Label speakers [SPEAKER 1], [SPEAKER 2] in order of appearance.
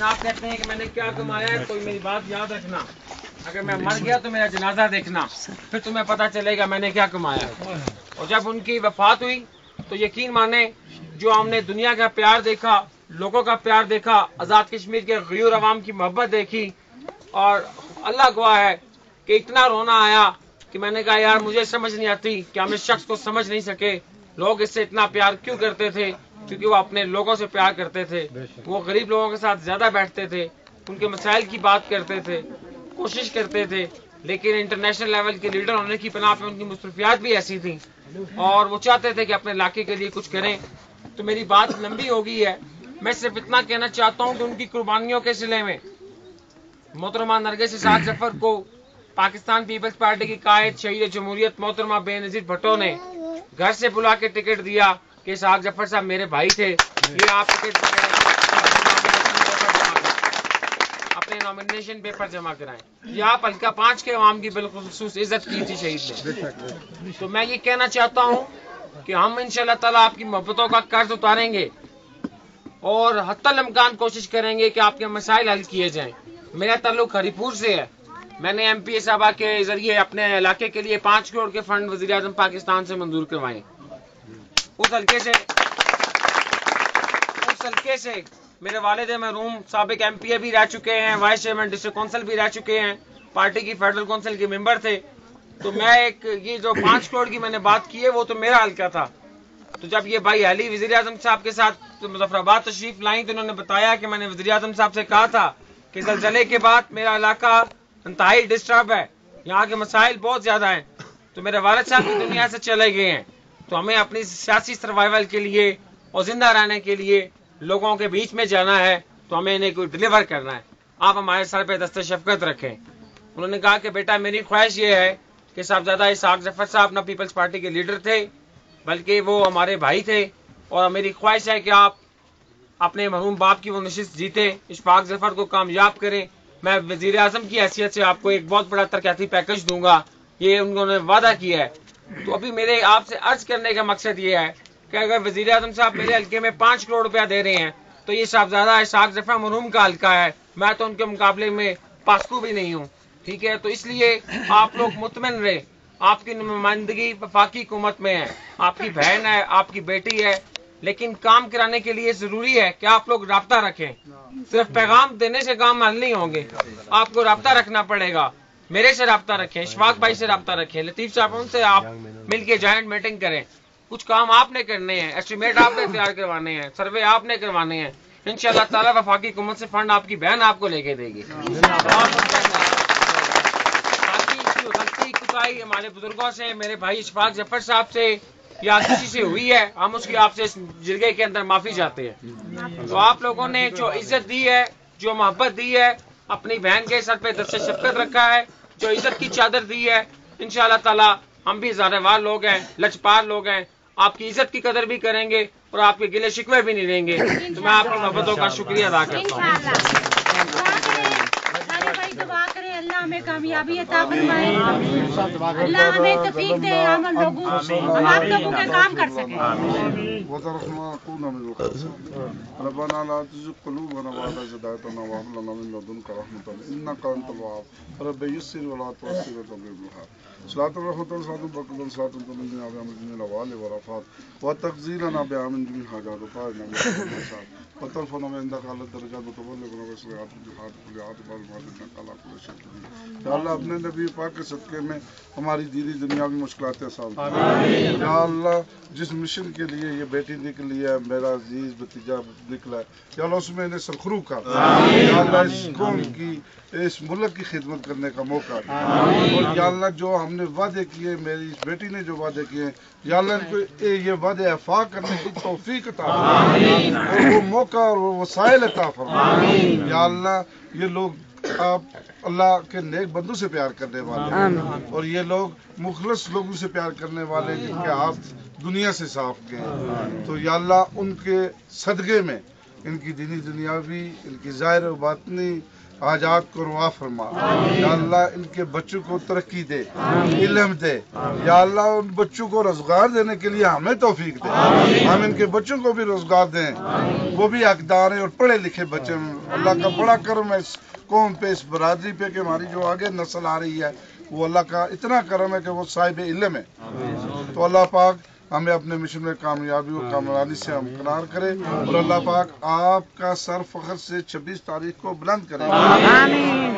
[SPEAKER 1] لیکن آپ کہتے ہیں کہ میں نے کیا کمایا ہے، تو میری بات یاد رکھنا، اگر میں مر گیا تو میرا جنازہ دیکھنا، پھر تمہیں پتہ چلے گا میں نے کیا کمایا ہے۔ اور جب ان کی وفات ہوئی تو یقین مانیں جو ہم نے دنیا کا پیار دیکھا، لوگوں کا پیار دیکھا، آزاد کشمیر کے غیور عوام کی محبت دیکھی، اور اللہ گواہ ہے کہ اتنا رونا آیا کہ میں نے کہا یار مجھے سمجھ نہیں آتی کہ ہم اس شخص کو سمجھ نہیں سکے، لوگ اس سے اتنا پیار کیوں کرتے تھے، کیونکہ وہ اپنے لوگوں سے پیار کرتے تھے، وہ غریب لوگوں کے ساتھ زیادہ بیٹھتے تھے، ان کے مسائل کی بات کرتے تھے، کوشش کرتے تھے، لیکن انٹرنیشنل لیول کے لیڈر ہونے کی بنا پہ ان کی مصروفیات بھی ایسی تھیں اور وہ چاہتے تھے کہ اپنے علاقے کے لیے کچھ کریں۔ تو میری بات لمبی ہو گئی ہے، میں صرف اتنا کہنا چاہتا ہوں کہ ان کی قربانیوں کے صلے میں محترمہ نرگس اسحاق ظفر کو پاکستان پیپلز پارٹی کی قائد شہید جمہوریت محترمہ بے نظیر بھٹو نے گھر سے بلا کے ٹکٹ دیا کہ اسحاق ظفر صاحب میرے بھائی تھے، یہ آپ اپنے نامینیشن پیپر جمع کرائیں، یہ آپ حلقہ 5 کے عوام کی بالخصوص عزت کی تھی شہید نے۔ تو میں یہ کہنا چاہتا ہوں کہ ہم انشاءاللہ تعالیٰ آپ کی محبتوں کا قرض اتاریں گے اور حتی الامکان کوشش کریں گے کہ آپ کے مسائل حل کیے جائیں۔ میرا تعلق ہری پور سے ہے، میں نے ایم پی صاحبہ کے ذریعے اپنے علاقے کے لیے 5 کروڑ کے فنڈ وزیر اعظم پاکستان سے منظور کروائے۔ اس حلقے سے میرے والد مرحوم سابق ایم پی بھی رہ چکے ہیں، وائس چیئرمین ڈسٹرکٹ کونسل بھی رہ چکے ہیں، پارٹی کی فیڈرل کونسل کے ممبر تھے۔ تو میں یہ جو 5 کروڑ کی میں نے بات کی ہے وہ تو میرا حلقہ تھا۔ تو جب یہ بھائی علی وزیر اعظم صاحب کے ساتھ مظفر آباد تشریف لائیں تو انہوں نے بتایا کہ میں نے وزیر اعظم صاحب سے کہا تھا کہ زلزلے کے بعد میرا علاقہ انتہائی ڈسٹرب ہے، یہاں کے مسائل بہت زیادہ ہیں، تو میرے والد صاحب کی دنیا سے چلے گئے ہیں، تو ہمیں اپنی سیاسی سروائیول کے لیے اور زندہ رہنے کے لیے لوگوں کے بیچ میں جانا ہے، تو ہمیں انہیں کوئی ڈلیور کرنا ہے، آپ ہمارے سر پہ دست شفقت رکھیں۔ انہوں نے کہا کہ بیٹا میری خواہش یہ ہے کہ صاحبزادہ اسحاق ظفر صاحب نہ پیپلز پارٹی کے لیڈر تھے بلکہ وہ ہمارے بھائی تھے، اور میری خواہش ہے کہ آپ اپنے مرحوم باپ کی وہ نشست جیتے، اشفاق ظفر کو کامیاب کریں۔ میں وزیر اعظم کی حیثیت سے آپ کو ایک بہت بڑا ترقیاتی پیکج دوں گا، یہ انہوں نے وعدہ کیا ہے۔ تو ابھی میرے آپ سے عرض کرنے کا مقصد یہ ہے کہ اگر وزیر اعظم صاحب میرے حلقے میں 5 کروڑ روپیہ دے رہے ہیں تو یہ صاحبزادہ اسحاق ظفر مرحوم کا حلقہ ہے، میں تو ان کے مقابلے میں پاسکو بھی نہیں ہوں، ٹھیک ہے؟ تو اس لیے آپ لوگ مطمئن رہے، آپ کی نمائندگی وفاقی حکومت میں ہے، آپ کی بہن ہے، آپ کی بیٹی ہے، لیکن کام کرانے کے لیے ضروری ہے کہ آپ لوگ رابطہ رکھیں، صرف پیغام دینے سے کام حل نہیں ہوں گے، آپ کو رابطہ رکھنا پڑے گا، میرے سے رابطہ رکھیں، اشفاق بھائی سے رابطہ رکھیں، لطیف صاحب ان سے آپ مل کے جوائنٹ میٹنگ کریں، کچھ کام آپ نے کرنے ہیں، ایسٹیمیٹ آپ نے تیار کروانے ہیں، سروے آپ نے کروانے ہیں، انشاءاللہ تعالیٰ وفاقی حکومت سے فنڈ آپ کی بہن آپ کو لے کے دے گی۔ غلطی کوتاہی ہمارے بزرگوں سے، میرے بھائی اشفاق ظفر صاحب سے یا کسی سے ہوئی ہے، ہم اس کی آپ سے اس جرگے کے اندر معافی چاہتے ہیں۔ تو آپ لوگوں نے جو عزت دی ہے، جو محبت دی ہے، اپنی بہن کے سر پہ دست شفقت رکھا ہے، جو عزت کی چادر دی ہے، انشاءاللہ تعالی ہم بھی زادہوار لوگ ہیں، لچپال لوگ ہیں، آپ کی عزت کی قدر بھی کریں گے اور آپ کے گلے شکوے بھی نہیں دیں گے۔ تو میں آپ کی محبتوں کا شکریہ ادا کرتا ہوں۔
[SPEAKER 2] دعا کریں اللہ ہمیں کامیابی عطا فرمائے، اللہ ہمیں توفیق دے، ہم آپ لوگوں کے کام کر سکیں۔
[SPEAKER 3] ربنا لا تزغ قلوبنا بعد إذ هديتنا وهب لنا من لدنك رحمة إنك أنت الوهاب رب يسر ولا تعسر وتمم بالخير صلاة الرحمة صلاة البركة صلاة تنجينا بها من جميع الأهوال والآفات وتغفرنا بها من جميع الحاجات وطهرنا من كل مساء وترفعنا من عندك على الدرجات وتبلغنا بالصراط الجهاد والجهاد والمعاد إنك على كل شيء قدير۔ یا اللہ اپنے نبی پاک کے صدقے میں ہماری دینی دنیاوی مشکلات آسان فرما۔ یا اللہ جس مشن کے لیے یہ بیٹی نکلی ہے، میرا عزیز بھتیجا نکلا ہے، یا اللہ اس میں انہیں سرخرو کر، یا اللہ اس قوم کی اس ملک کی خدمت کرنے کا موقع دے، اور یا اللہ جو ہم نے وعدے کیے، میری اس بیٹی نے جو وعدے کیے ہیں، یا اللہ ان کو یہ وعدے افاق کرنے کی توفیق عطا فرما، اور وہ موقع اور وہ وسائل عطا فرما۔ یا اللہ یہ لوگ آپ اللہ کے نیک بندوں سے پیار کرنے والے ہیں، اور یہ لوگ مخلص لوگوں سے پیار کرنے والے جن کے ہاتھ دنیا سے صاف گئے، تو یا اللہ ان کے صدقے میں ان کی دینی دنیاوی، ان کی ظاہر و باطنی آزاد کو روا فرما. یا اللہ ان کے بچوں کو ترقی دے, علم دے. یا اللہ ان بچوں کو روزگار دینے کے لیے ہمیں توفیق دے. ہم ان کے بچوں کو بھی روزگار دیں, وہ بھی حقدار ہیں اور پڑھے لکھے بچے ہیں. اللہ کا بڑا کرم ہے اس قوم پہ, اس برادری پہ, کہ ہماری جو آگے نسل آ رہی ہے وہ اللہ کا اتنا کرم ہے کہ وہ صاحب علم ہے. تو اللہ پاک ہمیں اپنے مشن میں کامیابی و کامرانی سے ہمکنار کرے, اور اللہ پاک آپ کا سر فخر سے 26 تاریخ کو بلند کرے. آمین.